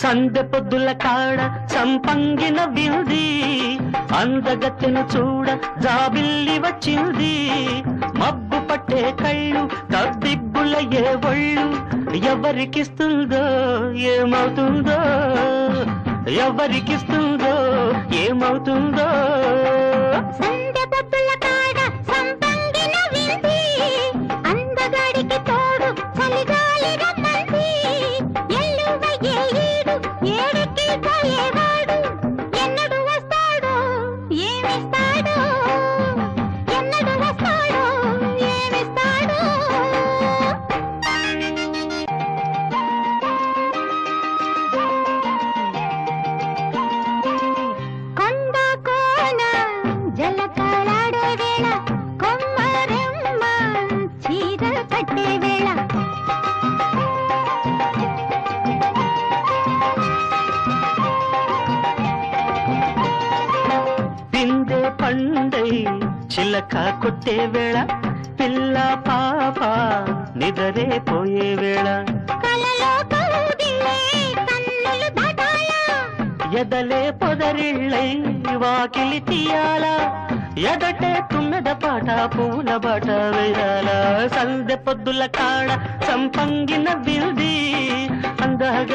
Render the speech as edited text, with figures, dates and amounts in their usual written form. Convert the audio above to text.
సందె పొద్దుల కాడ సంపంగిన వింది అందగత్తెను చూడ జాబిల్లి వచ్చింది మబ్బు పట్టే కళ్ళు తబ్బిబ్బుల ఏ ఒళ్ళు ఎవరికిస్తుందో ఏమవుతుందో ఎవరికిస్తుందో ఏమవుతుందో పండై చిలక కొట్టే వేళ పిల్ల పాప నిదరే పోయే వేళ ఎదలే పొదరిళ్ళై వాకిలి తీయాల ఎదటే తుమ్మెద పాట పూల బాట వేయాల సందె పొద్దుల కాడ సంపంగిన విల్ది అందగ